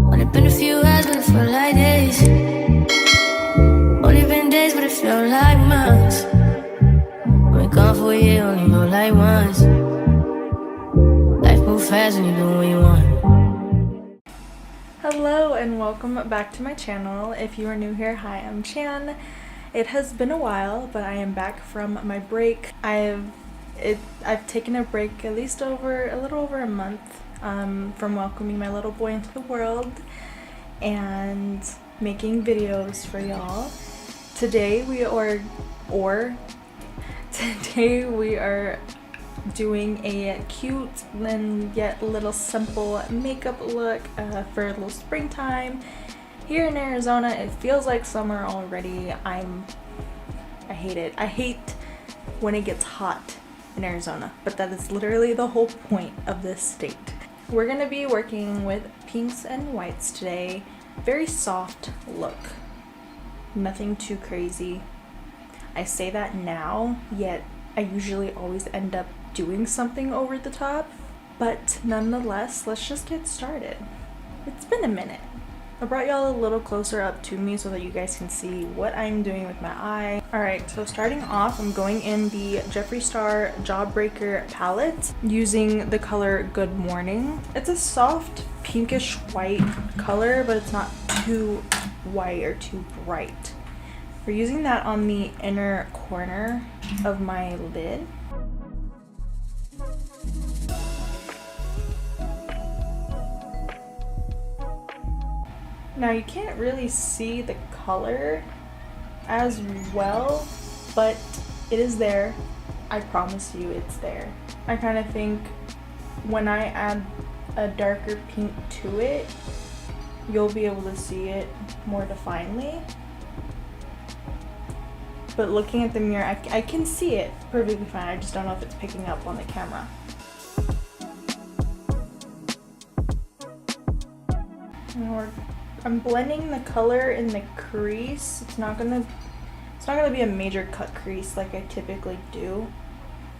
Only been a few hours, but it felt like days. Only been days, but it felt like months. Been gone for a year, only know like once. Life moves fast when you do what you want. Hello and welcome back to my channel. If you are new here, hi, I'm Chan. It has been a while, but I am back from my break. I've taken a break at least a little over a month from welcoming my little boy into the world and making videos for y'all. Today we are doing a cute and yet a little simple makeup look for a little springtime here in Arizona. It feels like summer already. I hate it. I hate when it gets hot in Arizona, but that is literally the whole point of this state. We're gonna be working with pinks and whites today. Very soft look, nothing too crazy. I say that now, yet I usually always end up doing something over the top, but nonetheless, let's just get started. It's been a minute. I brought y'all a little closer up to me so that you guys can see what I'm doing with my eye. Alright, so starting off, I'm going in the Jeffree Star Jawbreaker palette using the color Good Morning. It's a soft pinkish white color, but it's not too white or too bright. We're using that on the inner corner of my lid. Now you can't really see the color as well, but it is there. I promise you it's there. I kind of think when I add a darker pink to it, you'll be able to see it more definedly. But looking at the mirror, I can see it perfectly fine. I just don't know if it's picking up on the camera. I'm blending the color in the crease. It's not gonna be a major cut crease like I typically do,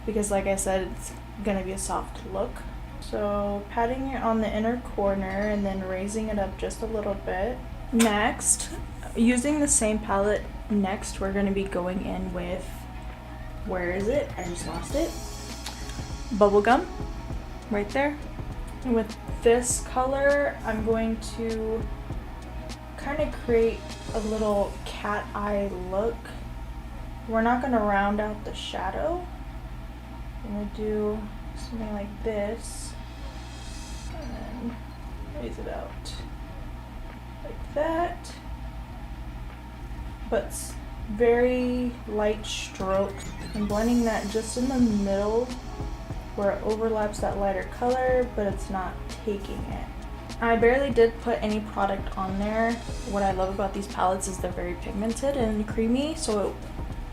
because like I said, it's gonna be a soft look. So patting it on the inner corner and then raising it up just a little bit. Next, using the same palette, we're gonna be going in with, where is it? I just lost it. Bubblegum, right there. And with this color, I'm going to kind of create a little cat eye look. We're not going to round out the shadow. I'm going to do something like this and then raise it out like that, but very light strokes. I'm blending that just in the middle where it overlaps that lighter color, but it's not taking it. I barely did put any product on there. What I love about these palettes is they're very pigmented and creamy, so it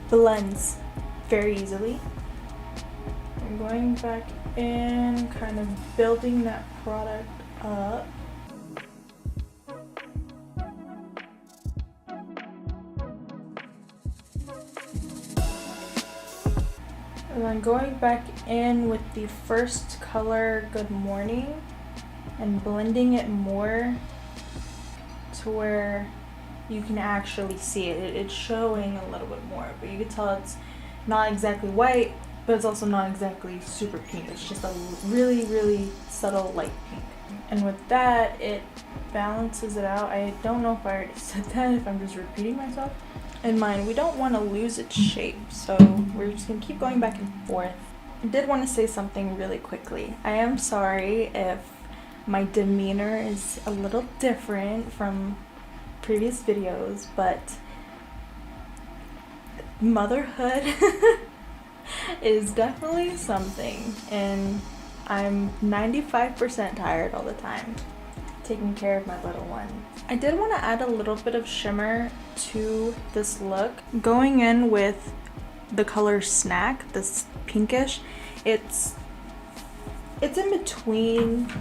blends very easily. I'm going back in, kind of building that product up. And then going back in with the first color, Good Morning, and blending it more to where you can actually see it. It's showing a little bit more, but you can tell it's not exactly white, but it's also not exactly super pink. It's just a really, really subtle light pink. And with that, it balances it out. I don't know if I already said that, if I'm just repeating myself. In mind, we don't want to lose its shape, so we're just going to keep going back and forth. I did want to say something really quickly. I am sorry if my demeanor is a little different from previous videos, but motherhood is definitely something, and I'm 95% tired all the time taking care of my little one. I did want to add a little bit of shimmer to this look. Going in with the color Snack, this pinkish, it's in between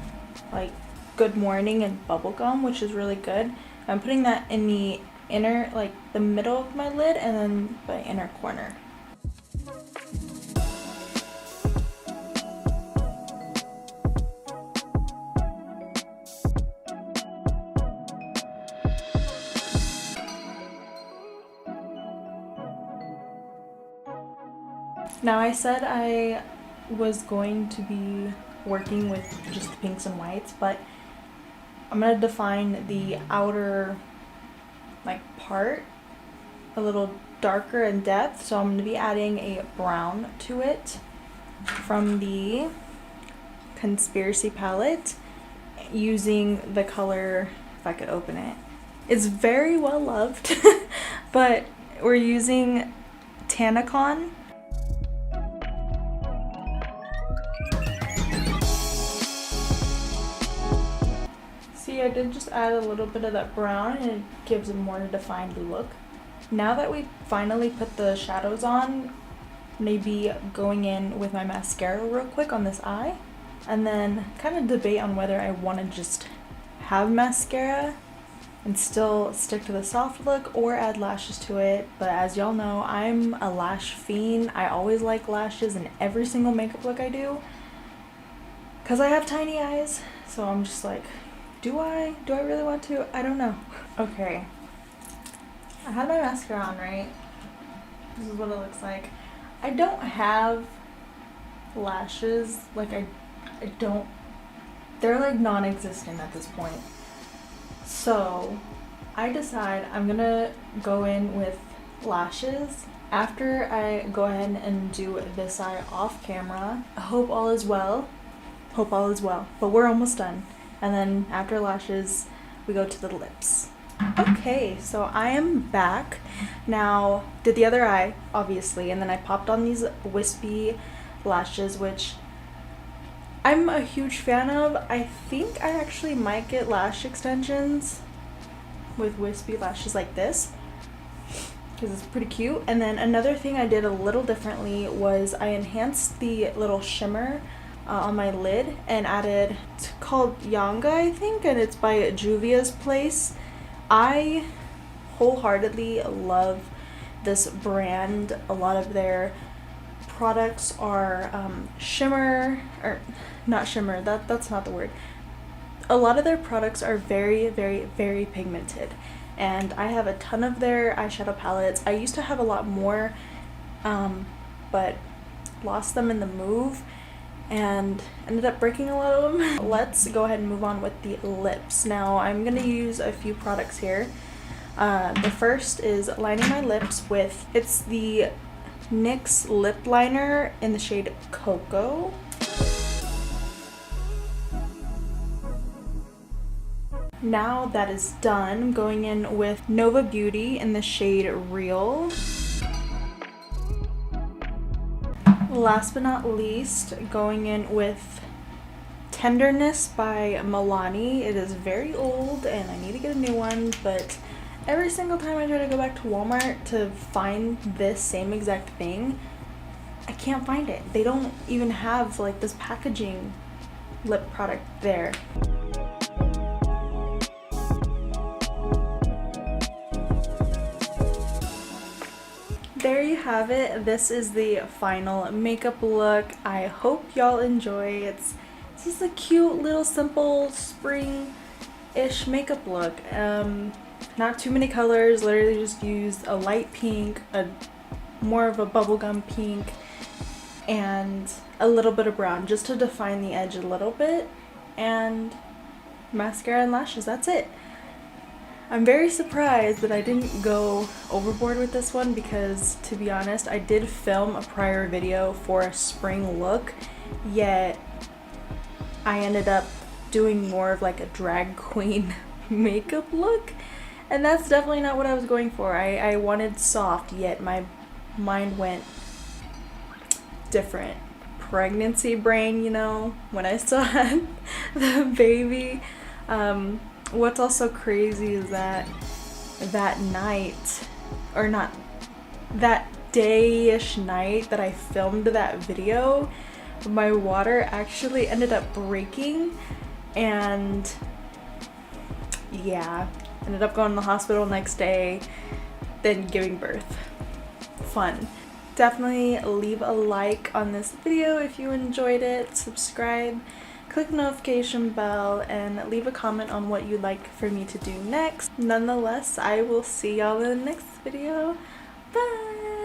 like Good Morning and Bubblegum, which is really good. I'm putting that in the inner, like the middle of my lid, and then the inner corner. Now I said I was going to be working with just the pinks and whites, but I'm going to define the outer like part a little darker in depth, so I'm going to be adding a brown to it from the Conspiracy palette using the color, if I could open it. It's very well loved, but we're using Tanacon. See, I did just add a little bit of that brown and it gives a more defined look. Now that we finally put the shadows on, maybe going in with my mascara real quick on this eye, and then kind of debate on whether I want to just have mascara and still stick to the soft look or add lashes to it. But as y'all know, I'm a lash fiend. I always like lashes in every single makeup look I do because I have tiny eyes, so I'm just like, do I really want to? I don't know. Okay, I have my mascara on, right? This is what it looks like. I don't have lashes, like I don't, they're like non-existent at this point. So I decide I'm gonna go in with lashes after I go ahead and do this eye off camera. I hope all is well. Hope all is well, but we're almost done. And then after lashes, we go to the lips. Okay, so I am back. Now, did the other eye, obviously, and then I popped on these wispy lashes, which I'm a huge fan of. I think I actually might get lash extensions with wispy lashes like this, because it's pretty cute. And then another thing I did a little differently was I enhanced the little shimmer on my lid and added, it's called Yanga, I think, and it's by Juvia's Place. I wholeheartedly love this brand. A lot of their products are shimmer, or not shimmer, that's not the word. A lot of their products are very, very, very pigmented, and I have a ton of their eyeshadow palettes. I used to have a lot more, but lost them in the move and ended up breaking a lot of them. Let's go ahead and move on with the lips. Now I'm gonna use a few products here. The first is lining my lips with, it's the NYX lip liner in the shade Cocoa. Now that is done, I'm going in with Nova Beauty in the shade Real. Last but not least, going in with Tenderness by Milani. It is very old and I need to get a new one, but every single time I try to go back to Walmart to find this same exact thing, I can't find it. They don't even have like this packaging lip product there. There you have it. This is the final makeup look. I hope y'all enjoy. It's just a cute little simple spring-ish makeup look. Not too many colors, literally just used a light pink, more of a bubblegum pink, and a little bit of brown just to define the edge a little bit, and mascara and lashes. That's it. I'm very surprised that I didn't go overboard with this one because, to be honest, I did film a prior video for a spring look, yet I ended up doing more of like a drag queen makeup look, and that's definitely not what I was going for. I wanted soft, yet my mind went different. Pregnancy brain, you know, when I saw the baby. What's also crazy is that night, or not, that day-ish night that I filmed that video, my water actually ended up breaking, and yeah, ended up going to the hospital next day, then giving birth. Fun. Definitely leave a like on this video if you enjoyed it, subscribe, click the notification bell, and leave a comment on what you'd like for me to do next. Nonetheless, I will see y'all in the next video. Bye!